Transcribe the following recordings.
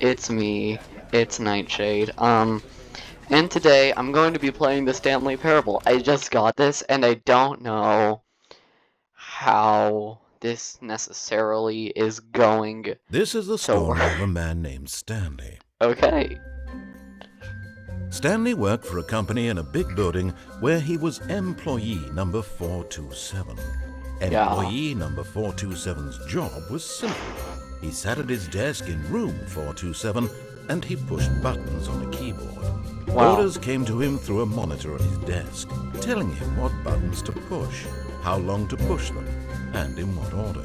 It's me. It's Nightshade. And today I'm going to be playing the Stanley Parable. I just got this, and I don't know how this necessarily is going This is the to story work. of a man named Stanley. Okay. Stanley worked for a company in a big building where he was employee number 427. Employee number 427's job was simple. He sat at his desk in room 427 and he pushed buttons on a keyboard. Wow. Orders came to him through a monitor on his desk, telling him what buttons to push, how long to push them, and in what order.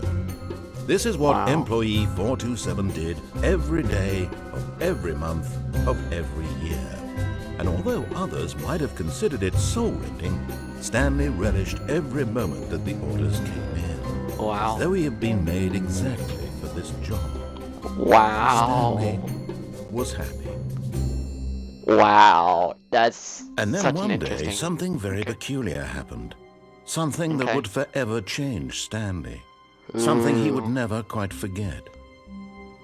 This is what employee 427 did every day of every month of every year. And although others might have considered it soul-rending, Stanley relished every moment that the orders came in. Wow. Though he had been made exactly for this job. Wow. Stanley was happy. Wow. That's And then such one an day, interesting... something very peculiar happened. Something that would forever change Stanley. Something he would never quite forget.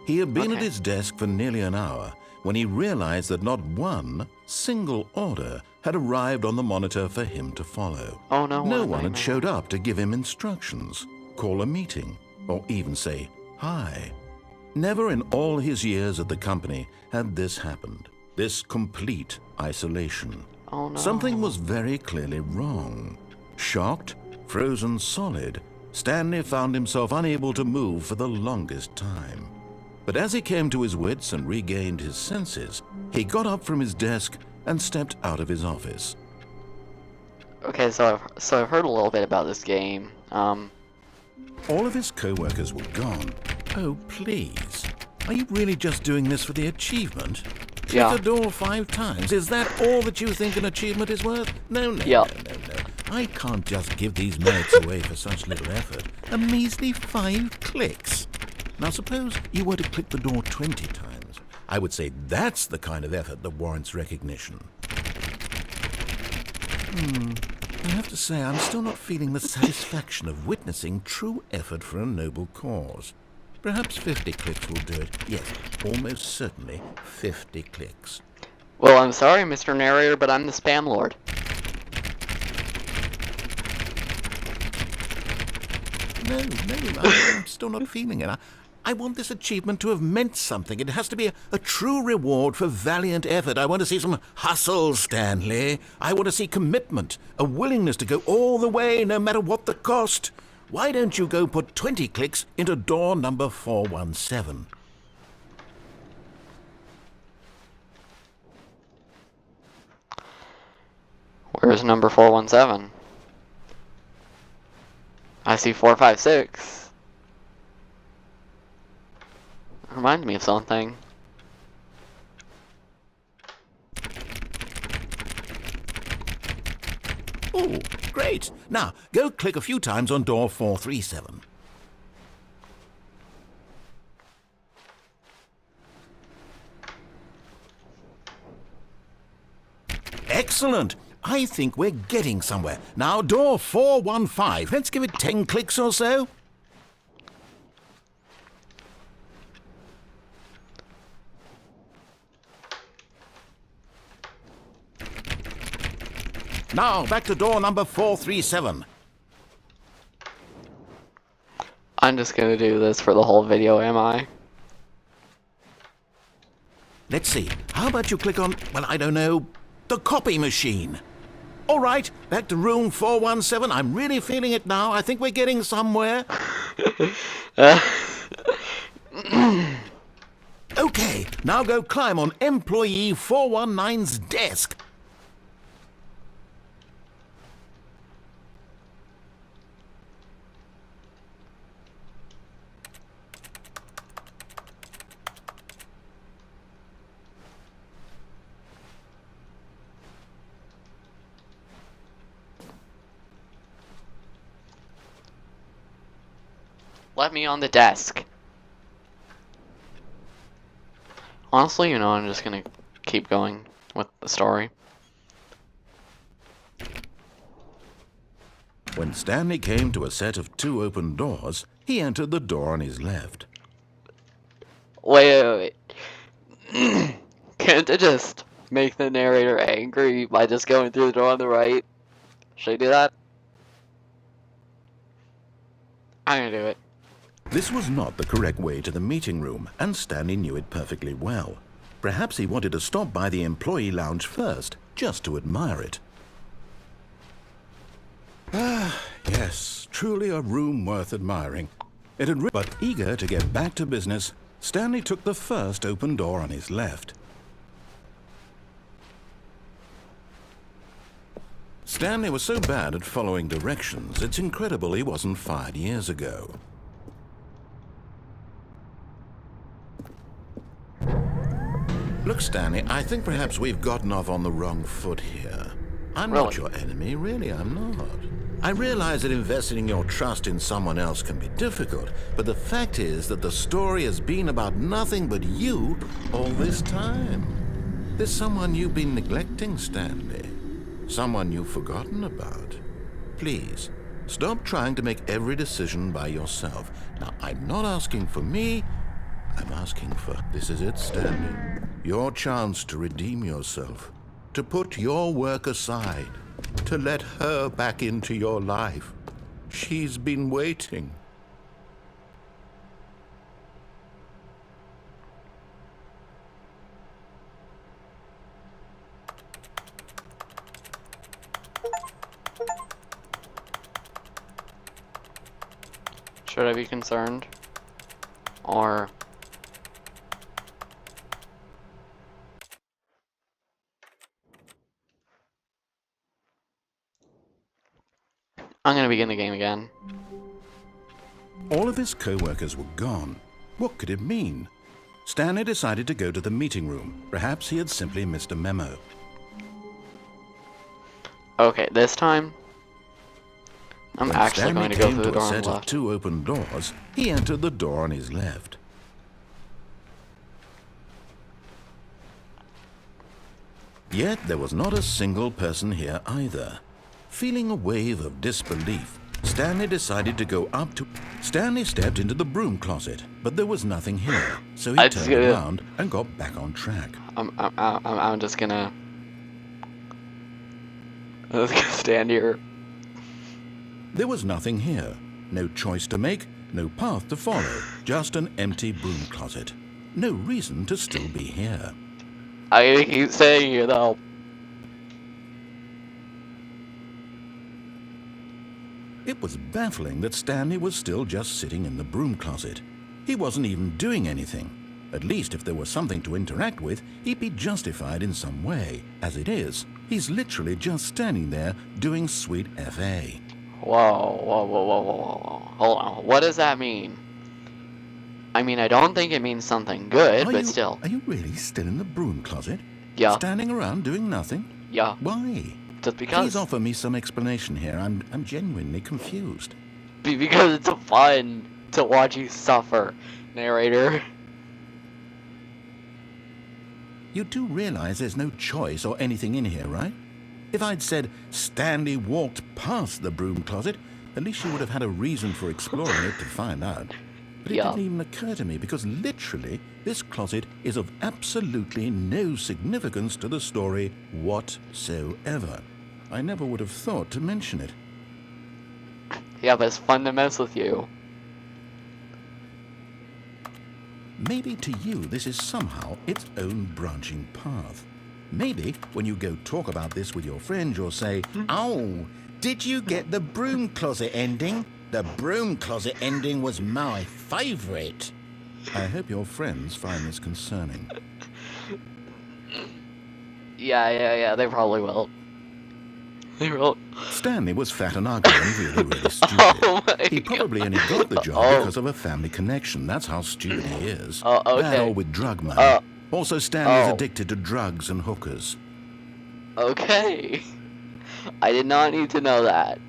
He had been at his desk for nearly an hour when he realized that not one single order had arrived on the monitor for him to follow. Oh no. No one had showed up to give him instructions, call a meeting, or even say hi. Never in all his years at the company had this happened. This complete isolation. Oh no. Something was very clearly wrong. Shocked, frozen solid, Stanley found himself unable to move for the longest time. But as he came to his wits and regained his senses, he got up from his desk and stepped out of his office. Okay, so I've heard a little bit about this game. All of his co-workers were gone. Oh, please. Are you really just doing this for the achievement? Yeah. Click the door 5 times. Is that all that you think an achievement is worth? No. I can't just give these merits away for such little effort. A measly 5 clicks. Now suppose you were to click the door 20 times. I would say that's the kind of effort that warrants recognition. I have to say I'm still not feeling the satisfaction of witnessing true effort for a noble cause. Perhaps 50 clicks will do it. Yes, almost certainly 50 clicks. Well, I'm sorry, Mr. Narrator, but I'm the Spam Lord. No, I'm still not feeling it. I want this achievement to have meant something. It has to be a true reward for valiant effort. I want to see some hustle, Stanley. I want to see commitment, a willingness to go all the way, no matter what the cost. Why don't you go put 20 clicks into door number 417? Where's number 417? I see 456. Reminds me of something. Oh, great. Now, go click a few times on door 437. Excellent. I think we're getting somewhere. Now, door 415. Let's give it 10 clicks or so. Now, back to door number 437. I'm just gonna do this for the whole video, am I? Let's see. How about you click on, well, I don't know, the copy machine? All right, back to room 417. I'm really feeling it now. I think we're getting somewhere. Okay, now go climb on employee 419's desk. Let me on the desk. Honestly, I'm just gonna keep going with the story. When Stanley came to a set of 2 open doors, he entered the door on his left. Wait. Can't I just make the narrator angry by just going through the door on the right? Should I do that? I'm gonna do it. This was not the correct way to the meeting room, and Stanley knew it perfectly well. Perhaps he wanted to stop by the employee lounge first, just to admire it. Ah, yes, truly a room worth admiring. It had but eager to get back to business, Stanley took the first open door on his left. Stanley was so bad at following directions, it's incredible he wasn't fired years ago. Look, Stanley, I think perhaps we've gotten off on the wrong foot here. I'm not your enemy, really, I'm not. I realize that investing your trust in someone else can be difficult, but the fact is that the story has been about nothing but you all this time. There's someone you've been neglecting, Stanley. Someone you've forgotten about. Please, stop trying to make every decision by yourself. Now, I'm not asking for me, I'm asking for... This is it, Stanley. Your chance to redeem yourself. To put your work aside. To let her back into your life. She's been waiting. Should I be concerned? Or... I'm gonna begin the game again. All of his co-workers were gone. What could it mean? Stanley decided to go to the meeting room. Perhaps he had simply missed a memo. Okay, this time, I'm actually going to go through the door on the set of left. 2 open doors. He entered the door on his left. Yet there was not a single person here either. Feeling a wave of disbelief, Stanley decided to go up to... Stanley stepped into the broom closet, but there was nothing here, so he turned around and got back on track. I'm just gonna stand here. There was nothing here. No choice to make, no path to follow, just an empty broom closet. No reason to still be here. I keep saying it though. It was baffling that Stanley was still just sitting in the broom closet. He wasn't even doing anything. At least if there was something to interact with, he'd be justified in some way. As it is, he's literally just standing there doing sweet FA. Whoa, whoa, whoa, whoa, whoa, whoa. Hold on. What does that mean? I mean, I don't think it means something good, but still. Are you really still in the broom closet? Yeah. Standing around doing nothing? Yeah. Why? Just because. Please offer me some explanation here. I'm genuinely confused. Because it's fun to watch you suffer, narrator. You do realize there's no choice or anything in here, right? If I'd said Stanley walked past the broom closet, at least you would have had a reason for exploring it to find out. But it didn't even occur to me because literally this closet is of absolutely no significance to the story whatsoever. I never would have thought to mention it. Yeah, but it's fun to mess with you. Maybe to you this is somehow its own branching path. Maybe when you go talk about this with your friends you'll say, "Oh, did you get the broom closet ending? The broom closet ending was my favorite." I hope your friends find this concerning. Yeah, they probably will. They will. Stanley was fat and ugly and really stupid. He probably only got the job because of a family connection. That's how stupid he is. Okay. That or with drug money. Also, Stanley's addicted to drugs and hookers. Okay. I did not need to know that.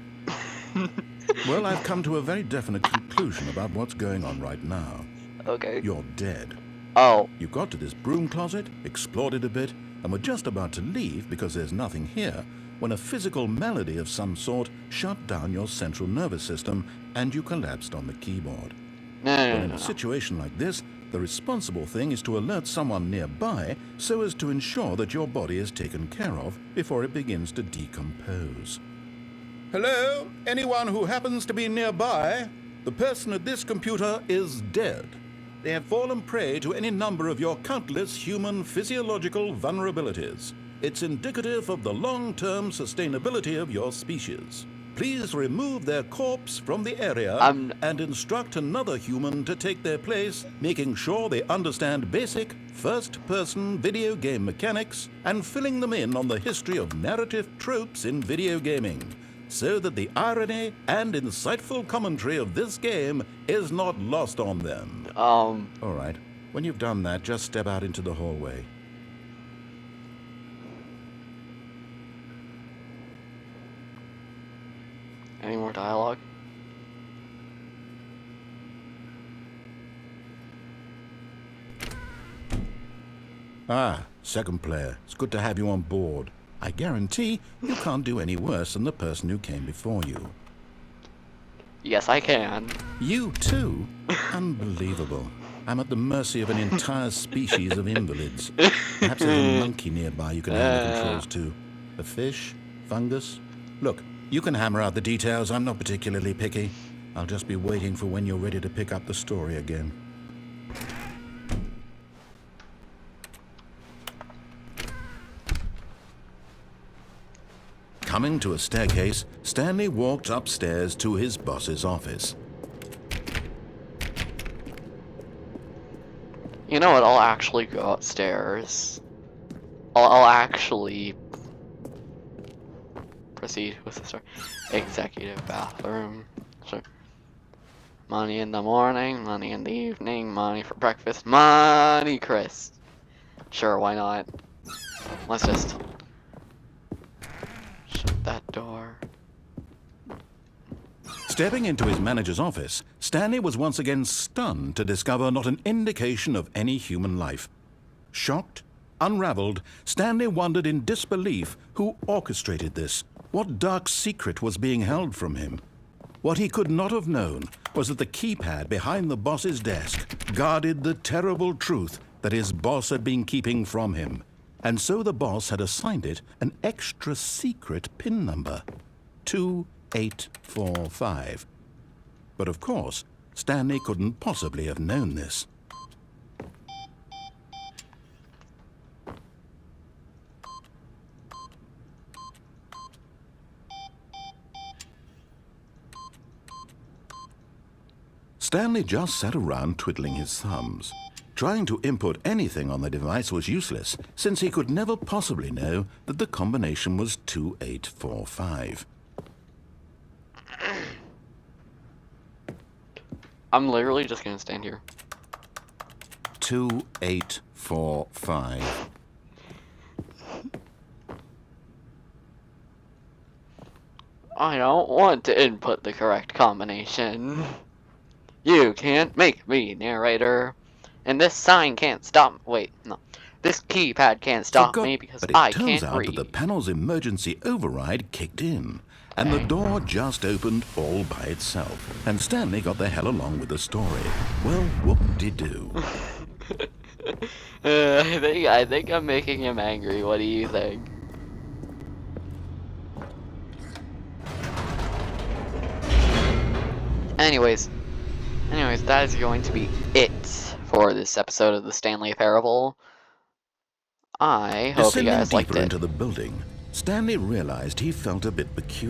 Well, I've come to a very definite conclusion about what's going on right now. Okay. You're dead. Oh. You got to this broom closet, explored it a bit, and were just about to leave because there's nothing here, when a physical malady of some sort shut down your central nervous system and you collapsed on the keyboard. No. In a situation like this, The responsible thing is to alert someone nearby so as to ensure that your body is taken care of before it begins to decompose. Hello? Anyone who happens to be nearby? The person at this computer is dead. They have fallen prey to any number of your countless human physiological vulnerabilities. It's indicative of the long-term sustainability of your species. Please remove their corpse from the area and instruct another human to take their place, making sure they understand basic first-person video game mechanics and filling them in on the history of narrative tropes in video gaming, so that the irony and insightful commentary of this game is not lost on them. All right. When you've done that, just step out into the hallway. Any more dialogue? Ah, second player. It's good to have you on board. I guarantee you can't do any worse than the person who came before you. Yes, I can. You too? Unbelievable. I'm at the mercy of an entire species of invalids. Perhaps there's a monkey nearby you can hand the controls to. A fish? Fungus? Look, you can hammer out the details. I'm not particularly picky. I'll just be waiting for when you're ready to pick up the story again. Coming to a staircase, Stanley walked upstairs to his boss's office. You know what? I'll actually go upstairs. I'll actually proceed with the story. Executive bathroom. Sure. Money in the morning, money in the evening, money for breakfast, money, Chris. Sure, why not? Let's just shut that door. Stepping into his manager's office, Stanley was once again stunned to discover not an indication of any human life. Shocked, unraveled, Stanley wondered in disbelief who orchestrated this. What dark secret was being held from him? What he could not have known was that the keypad behind the boss's desk guarded the terrible truth that his boss had been keeping from him. And so the boss had assigned it an extra secret PIN number, 2845. But of course, Stanley couldn't possibly have known this. Stanley just sat around twiddling his thumbs. Trying to input anything on the device was useless, since he could never possibly know that the combination was 2845. I'm literally just gonna stand here. 2845. I don't want to input the correct combination. You can't make me, narrator. And this sign can't stop. Wait, no. This keypad can't stop me because I can't read. But it turns out that the panel's emergency override kicked in, and the door just opened all by itself. And Stanley got the hell along with the story. Well, whoop-de-doo. I think I'm making him angry. What do you think? Anyways, that is going to be it for this episode of the Stanley Parable. I hope you guys liked it. Descending deeper into the building, Stanley realized he felt a bit peculiar.